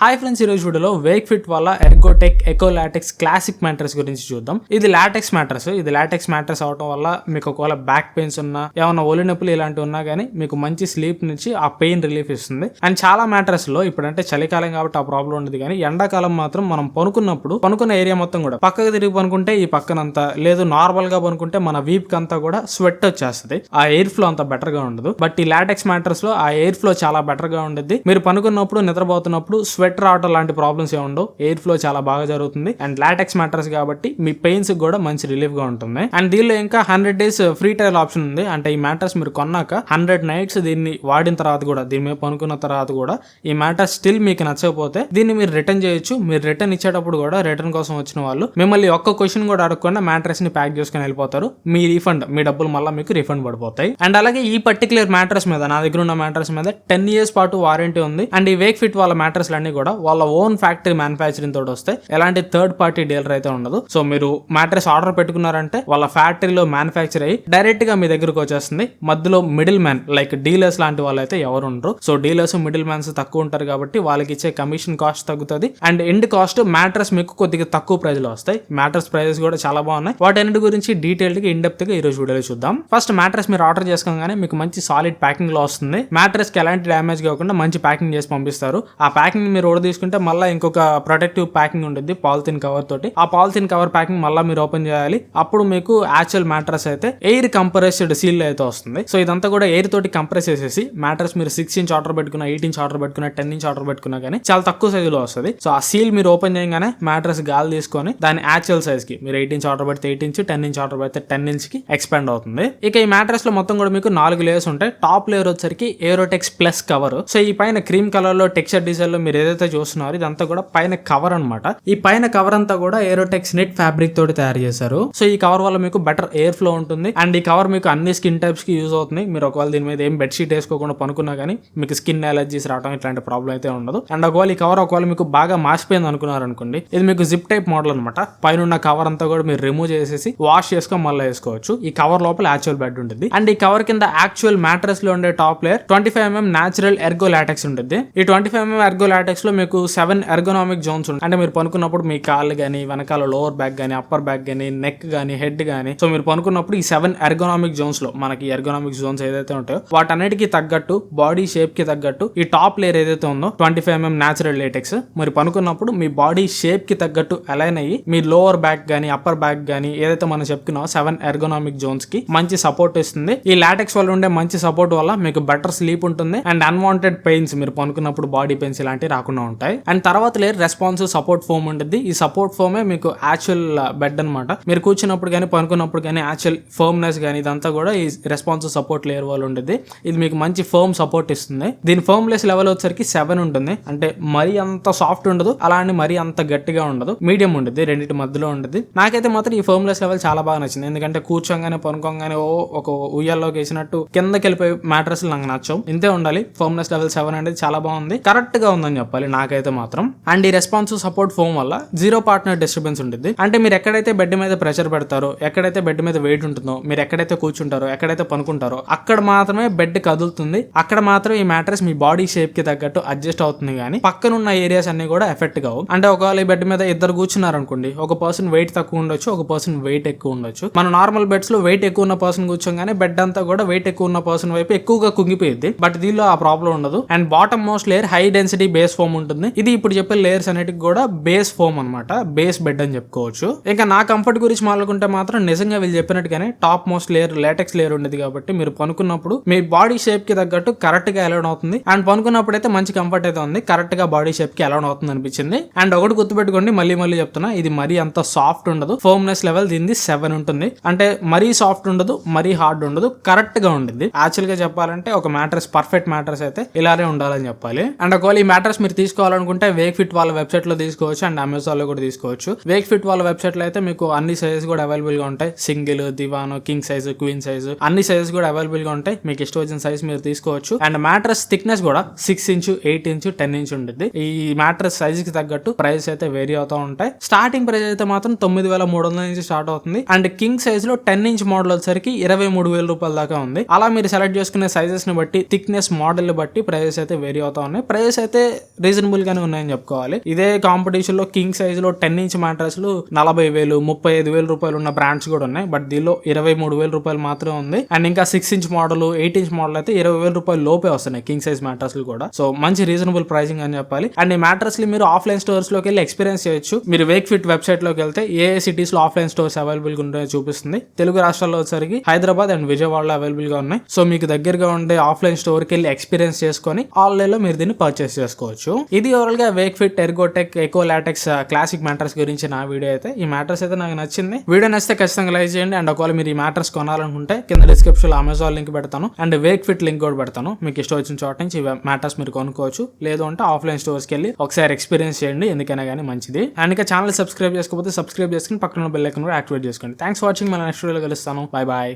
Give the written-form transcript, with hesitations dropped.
Hi friends, ఈరోజు వీడియోలో Wakefit వల్ల ergotech eco latex classic mattress గురించి చూద్దాం. ఇది లాటెక్స్ మ్యాట్రెస్. అవడం వల్ల మీకు ఒకవేళ బ్యాక్ పెయిన్స్ ఉన్నా, ఏమైనా ఒళ్ళు నొప్పులు ఇలాంటివి ఉన్నా కానీ మీకు మంచి స్లీప్ నుంచి ఆ పెయిన్ రిలీఫ్ ఇస్తుంది. అండ్ చాలా మ్యాట్రెస్ లో ఇప్పుడంటే చలికాలం కాబట్టి ఆ ప్రాబ్లం ఉండదు, కానీ ఎండాకాలం మాత్రం మనం పనుకున్న ఏరియా మొత్తం కూడా పక్కకు తిరిగి పనుకుంటే ఈ పక్కనంతా లేదు, నార్మల్ గా పనుకుంటే మన వీప్ అంతా కూడా స్వెట్ వచ్చేస్తుంది. ఆ ఎయిర్ ఫ్లో అంత బెటర్ గా ఉండదు. బట్ ఈ లాటెక్స్ మ్యాట్రెస్ లో ఆ ఎయిర్ ఫ్లో చాలా బెటర్ గా ఉండదు. మీరు పనుకున్నప్పుడు నిద్రపోతున్నప్పుడు స్వెట్ రావడం లాంటి ప్రాబ్లమ్స్ ఏ ఉండవు. ఎయిర్ ఫ్లో చాలా బాగా జరుగుతుంది. అండ్ లాటెక్స్ మ్యాట్రెస్ కాబట్టి మీ పెయిన్స్ కూడా మంచి రిలీఫ్ గా ఉంటుంది. అండ్ దీనిలో ఇంకా 100 days ఫ్రీ ట్రయల్ ఆప్షన్ ఉంది. అంటే ఈ మ్యాట్రెస్ మీరు కొన్నాక 100 nights దీన్ని వాడిన తర్వాత కూడా, దీని మీద పనుకున్న తర్వాత కూడా ఈ మ్యాట్రెస్ స్టిల్ మీకు నచ్చకపోతే దీన్ని మీరు రిటర్న్ చేయొచ్చు. మీరు రిటర్న్ ఇచ్చేటప్పుడు కూడా రిటర్న్ కోసం వచ్చిన వాళ్ళు మిమ్మల్ని ఒక్క క్వశ్చన్ కూడా అడగకుండా మ్యాట్రెస్ ని ప్యాక్ చేసుకుని వెళ్ళిపోతారు. మీ డబ్బులు మళ్ళీ మీకు రిఫండ్ పడిపోతాయి. అండ్ అలాగే ఈ పర్టికులర్ మ్యాట్రెస్ మీద, నా దగ్గర ఉన్న మ్యాట్రెస్ మీద 10 years పాటు వారంటీ ఉంది. అండ్ ఈ వేక్ ఫిట్ వాళ్ళ మ్యాట్రెస్ అన్ని కూడా వాళ్ళ ఓన్ ఫ్యాక్టరీ మ్యానుఫ్యాక్చరింగ్ తోటి వస్తాయి. ఎలాంటి థర్డ్ పార్టీ డీలర్ అయితే ఉండదు. సో మీరు మ్యాట్రెస్ ఆర్డర్ పెట్టుకున్నారంటే వాళ్ళ ఫ్యాక్టరీలో మ్యానుఫ్యాక్చర్ అయ్యి డైరెక్ట్ గా మీ దగ్గరకు వచ్చేస్తుంది. మధ్యలో మిడిల్ మ్యాన్ లైక్ డీలర్స్ లాంటి వాళ్ళు అయితే ఎవరు ఉండరు. సో డీలర్స్ మిడిల్ మ్యాన్స్ తక్కువ ఉంటారు కాబట్టి వాళ్ళకి ఇచ్చే కమిషన్ కాస్ట్ తగ్గుతుంది. అండ్ ఎండ్ కాస్ట్ మ్యాట్రెస్ మీకు కొద్దిగా తక్కువ ప్రైస్ లో వస్తాయి. మ్యాట్రెస్ ప్రైజెస్ కూడా చాలా బాగున్నాయి. వాటి గురించి డీటెయిల్ గా ఇన్ డెప్త్ గా ఈ రోజు వీడియోలో చూద్దాం. ఫస్ట్ మ్యాట్రెస్ మీరు ఆర్డర్ చేసుకోగానే మీకు మంచి సాలిడ్ ప్యాకింగ్ లో వస్తుంది. మ్యాట్రెస్ కి ఎలాంటి డ్యామేజ్ కాకుండా మంచి ప్యాకింగ్ చేసి పంపిస్తారు. ఆ ప్యాకింగ్ మీరు ఓడి తీసుకుంటే మళ్ళీ ఇంకొక ప్రొటెక్టివ్ ప్యాకింగ్ ఉంటుంది పాలిథిన్ కవర్ తోటి. ఆ పాలిథిన్ కవర్ ప్యాకింగ్ మళ్ళీ మీరు ఓపెన్ చేయాలి. అప్పుడు మీకు యాక్చువల్ మ్యాట్రెస్ అయితే ఎయిర్ కంప్రెస్డ్ సీల్ అయితే వస్తుంది. సో ఇదంతా కూడా ఎయిర్ తోటి కంప్రెస్ చేసేసి మ్యాట్రెస్ మీరు 6 inch ఆర్డర్ పెట్టుకున్నా, 8 inch ఆర్డర్ పెట్టుకున్నా, 10 inch ఆర్డర్ పెట్టుకున్నా కానీ చాలా తక్కువ సైజులో వస్తుంది. సో ఆ సీల్ మీరు ఓపెన్ చేయగానే మ్యాట్రెస్ గాలి తీసుకొని దాని యాక్చువల్ సైజ్ కి, మీరు 8 inch ఆర్డర్ పెడితే 8 inch, 10 inch ఆర్డర్ పెడితే 10 inch కి ఎక్స్పాండ్ అవుతుంది. ఇక ఈ మ్యాట్రెస్ లో మొత్తం కూడా మీకు 4 లేయర్స్ ఉంటాయి. టాప్ లేయర్ వచ్చరికి ఏరోటెక్స్ ప్లస్ కవర్. సో ఈ పైన క్రీమ్ కలర్ లో టెక్స్చర్ డిజైన్ లో మీరు ఏదైతే చూస్తున్నారో ఇదంతా కూడా పైన కవర్ అన్నమాట. ఈ పైన కవర్ అంతా కూడా ఏరోటెక్స్ నెట్ ఫ్యాబ్రిక్ తోటి తయారు చేశారు. సో ఈ కవర్ వల్ల మీకు బెటర్ ఎయిర్ ఫ్లో ఉంటుంది. అండ్ ఈ కవర్ మీకు అన్ని స్కిన్ టైప్స్ కి యూజ్ అవుతుంది. మీరు ఒకవేళ దీని మీద ఏం బెడ్షీట్ వేసుకోకుండా పనుకున్నా కానీ మీకు స్కిన్ అలర్జీస్ రావడం ఇట్లాంటి ప్రాబ్లం అయితే ఉండదు. అండ్ ఒకవేళ ఈ కవర్ మీకు బాగా మాసిపోయింది అనుకున్నారు అనుకోండి, ఇది మీకు జిప్ టైప్ మోడల్ అనమాట. పైన ఉన్న కవర్ అంతా కూడా మీరు రిమూవ్ చేసేసి వాష్ చేసుకొని మళ్ళీ వేసుకోవచ్చు. ఈ కవర్ లోపల యాక్చువల్ బెడ్ ఉంటుంది. అండ్ ఈ కవర్ కింద యాక్చువల్ మ్యాట్రెస్ లో ఉండే top layer 25mm natural Ergo LaTeX ఉంటుంది. ఈ 25mm ఎర్గో లాటెక్స్ లో మీకు 7 ఎర్గోనామిక్ జోన్స్ ఉంటాయి. అంటే మీరు పనుకున్నప్పుడు మీ కాళ్ళు గానీ, వెనకాల లోవర్ బ్యాక్ గానీ, అప్పర్ బ్యాక్ గానీ, నెక్ గానీ, హెడ్ గానీ, సో మీరు పనుకున్నప్పుడు ఈ 7 ఎర్గోనామిక్ జోన్స్ లో మనకి ఎర్గోనామిక్ జోన్స్ ఏదైతే ఉంటాయో వాటన్నిటికీ తగ్గట్టు, బాడీ షేప్ కి తగ్గట్టు ఈ టాప్ లేయర్ ఏదైతే ఉందో 25mm న్యాచురల్ లేటెక్స్ మరి పనుకున్నప్పుడు మీ బాడీ షేప్ కి తగ్గట్టు అలైన్ అయ్యి మీ లోవర్ బ్యాక్ గానీ, అప్పర్ బ్యాక్ గానీ ఏదైతే మనం చెప్పుకున్నామో 7 ఎర్గోనామిక్ జోన్స్ కి మంచి సపోర్ట్ ఇస్తుంది. ఈ లాటెక్స్ వల్ల ఉండే మంచి సపోర్ట్ వల్ల మీకు బెటర్ స్లీప్ ఉంటుంది. అండ్ అన్వాంటెడ్ పెయిన్స్, మీరు పనుకున్నప్పుడు బాడీ పెయిన్స్ ఇలాంటివి రాకుండా ఉంటాయి. అండ్ తర్వాత లేయర్ రెస్పాన్సివ్ సపోర్ట్ ఫోమ్ ఉంటుంది. ఈ సపోర్ట్ ఫోమే మీకు యాక్చువల్ బెడ్ అనమాట. మీరు కూర్చున్నప్పుడు కానీ, పనుకున్నప్పుడు కానీ యాక్చువల్ ఫర్మ్నెస్ కానీ ఇదంతా కూడా ఈ రెస్పాన్సివ్ సపోర్ట్ లేయర్ వల్ల ఉంటుంది. ఇది మీకు మంచి ఫర్మ్ సపోర్ట్ ఇస్తుంది. దీని ఫర్మ్లెస్ లెవెల్ వచ్చరికి 7 ఉంటుంది. అంటే మరీ అంత సాఫ్ట్ ఉండదు, అలా అని మరీ అంత గట్టిగా ఉండదు, మీడియం ఉంటుంది, రెండింటి మధ్యలో ఉంటుంది. నాకైతే మాత్రం ఈ ఫర్మ్లెస్ లెవెల్ చాలా బాగా నచ్చింది. ఎందుకంటే కూర్చోగానే, పనుకోగానే ఒక ఉయ్యాల్లోకి వేసినట్టు కిందకి వెళ్ళిపోయి మ్యాట్రెస్ నాకు నచ్చవు. ఇంతే ఉండాలి. ఫర్మ్నెస్ లెవెల్ 7 అనేది చాలా బాగుంది, కరెక్ట్ గా ఉందని చెప్పాలి నాకైతే మాత్రం. అండ్ ఈ రెస్పాన్సివ్ సపోర్ట్ ఫోమ్ వల్ల జీరో పార్ట్నర్ డిస్టర్బెన్స్ ఉంటుంది. అంటే మీరు ఎక్కడైతే బెడ్ మీద ప్రెషర్ పెడతారో, ఎక్కడైతే బెడ్ మీద వెయిట్ ఉంటుందో, మీరు ఎక్కడైతే కూర్చుంటారో, ఎక్కడైతే పనుకుంటారో అక్కడ మాత్రమే బెడ్ కదులుతుంది. అక్కడ మాత్రం ఈ మ్యాట్రెస్ మీ బాడీ షేప్ కి తగ్గట్టు అడ్జస్ట్ అవుతుంది. కానీ పక్కనున్న ఏరియాస్ అన్ని కూడా ఎఫెక్ట్ కావు. అంటే ఒకవేళ ఈ బెడ్ మీద ఇద్దరు కూర్చున్నారు అనుకోండి, ఒక పర్సన్ వెయిట్ తక్కువ ఉండొచ్చు, ఒక పర్సన్ వెయిట్ ఎక్కువ ఉండొచ్చు. మన నార్మల్ బెడ్స్ లో వెయిట్ ఎక్కువ ఉన్న పర్సన్ కూర్చోగానే బెడ్ అంతా కూడా వెయిట్ ఎక్కువ ఉన్న పర్సన్ వైపు ఎక్కువగా కుంగిపోయింది. బట్ దీనిలో ఆ ప్రాబ్లం ఉండదు. And bottom most layer high density base foam ఉంటుంది. ఇది ఇప్పుడు చెప్పే లేయర్స్ అన్నిటికి కూడా బేస్ ఫోమ్ అనమాట, బేస్ బెడ్ అని చెప్పుకోవచ్చు. ఇంకా నా కంఫర్ట్ గురించి మాట్లాడుకుంటే మాత్రం నిజంగా వీళ్ళు చెప్పినట్టుగానే top most layer LaTeX layer ఉండేది కాబట్టి మీరు పనుకున్నప్పుడు మీ బాడీ షేప్ కి తగ్గట్టు కరెక్ట్ గా అలౌన్ అవుతుంది. అండ్ పనుకున్నప్పుడు అయితే మంచి కంఫర్ట్ అయితే ఉంది, కరెక్ట్ గా బాడీ షేప్ కి అలౌన్ అవుతుంది అనిపించింది. అండ్ ఒకటి గుర్తుపెట్టుకోండి, మళ్ళీ చెప్తున్నా, ఇది మరీ అంత సాఫ్ట్ ఉండదు. ఫర్మ్నెస్ లెవెల్ దీనిది 7 ఉంటుంది. అంటే మరీ సాఫ్ట్ ఉండదు, మరీ హార్డ్ ఉండదు, కరెక్ట్ గా ఉంటుంది. యాక్చువల్ గా చెప్పాలంటే ఒక మ్యాట్రెస్, పర్ఫెక్ట్ మ్యాట్రెస్ అయితే ఇలానే ఉండాలని చెప్పాలి. అండ్ ఒకవేళ ఈ మ్యాట్రెస్ మీరు తీసుకోవాలనుకుంటే వేక్ ఫిట్ వాళ్ళ వెబ్సైట్ లో తీసుకోవచ్చు అండ్ అమెజాన్ లో కూడా తీసుకోవచ్చు. వేక్ ఫిట్ వాళ్ళ వెబ్సైట్ లో అయితే మీకు అన్ని సైజెస్ కూడా అవైలబుల్ గా ఉంటాయి. సింగిల్, దివాన్, కింగ్ సైజ్, క్వీన్ సైజ్ అన్ని సైజెస్ కూడా అవైలబుల్ గా ఉంటాయి. మీకు ఇష్టం వచ్చిన సైజ్ మీరు తీసుకోవచ్చు. అండ్ మ్యాట్రెస్ థిక్నెస్ కూడా 6 inch, 8 inch, 10 inch ఉంటుంది. ఈ మ్యాట్రెస్ సైజ్ కి తగ్గట్టు ప్రైస్ అయితే వేరీ అవుతూ ఉంటాయి. స్టార్టింగ్ ప్రైస్ అయితే మాత్రం 9,300 నుంచి స్టార్ట్ అవుతుంది. అండ్ కింగ్ సైజ్ లో 10 inch మోడల్ వచ్చరికి 23,000 రూపాయల దాకా ఉంది. అలా మీరు సెలెక్ట్ చేసుకునే సైజెస్ ని బట్టి, థిక్నెస్ మోడల్ బట్టి ప్రైజెస్ అయితే వేరీ అవుతా ఉన్నాయి. ప్రైజెస్ అయితే రీజనబుల్ గానే ఉన్నాయని చెప్పుకోవాలి. ఇదే కాంపిటీషన్ లో కింగ్ సైజ్ లో 10 ఇంచ్ మ్యాట్రస్ లు 40,000 35,000 రూపాయలు ఉన్న బ్రాండ్స్ కూడా ఉన్నాయి. బట్ దీనిలో 23,000 రూపాయలు మాత్రమే ఉంది. అండ్ ఇంకా 6 ఇంచ్ మోడల్ 8 ఇంచ్ మోడల్ అయితే 20,000 రూపాయలు లోపే వస్తున్నాయి కింగ్ సైజ్ మ్యాట్రస్ లు కూడా. సో మంచి రీజనబుల్ ప్రైసింగ్ అని చెప్పాలి. అండ్ ఈ మ్యాట్రస్ లు మీరు ఆఫ్లైన్ స్టోర్స్ లోకి వెళ్ళి ఎక్స్పీరియన్స్ చేయొచ్చు. మీరు వేక్ ఫిట్ వెబ్సైట్ లోకి వెళ్తే ఏ సిటీస్ లో ఆఫ్లైన్ స్టోర్స్ అవైలబుల్ గా ఉంటాయో చూపిస్తుంది. తెలుగు రాష్ట్రాల్లో వచ్చేసరికి హైదరాబాద్ అండ్ విజయవాడలో అవైలబుల్ గా ఉన్నాయి. సో మీకు దగ్గరగా ఉండే ఆఫ్లైన్ స్టోర్ కి వెళ్ళి ఎక్స్పీరియన్స్ చేసుకొని ఆన్లైన్ లో మీరు దీన్ని పర్చేస్ చేసుకోవచ్చు. ఇది ఓవరాల్ గా Wakefit ergotech eco latex classic mattress గురించి నా వీడియో అయితే. ఈ మ్యాట్రస్ అయితే నాకు నచ్చింది. వీడియో నచ్చితే ఖచ్చితంగా లైక్ చేయండి. అండ్ ఒకవేళ మీరు ఈ మ్యాట్రస్ కొనాలనుకుంటే కింద డిస్క్రిప్షన్ లో అమెజాన్ లింక్ పెడతాను అండ్ వేక్ ఫిట్ లింక్ కూడా పెడతాను. మీకు ఇష్టం వచ్చిన చోట నుంచి మ్యాట్రస్ మీరు కొనుక్కోవచ్చు. లేదు అంటే ఆఫ్లైన్ స్టోర్స్ కి వెళ్ళి ఒకసారి ఎక్స్పీరియన్స్ చేయండి, ఎందుకైనా కానీ మంచిది. అండ్ ఇంకా ఛానల్ సబ్స్క్రైబ్ చేసుకోకపోతే సబ్స్క్రైబ్ చేసుకుని పక్కన బెల్ ఐకాన్ కూడా యాక్టివేట్ చేసుకోండి. Thanks for watching. మన నెక్స్ట్ వీడియోలో కలుస్తాను. Bye bye.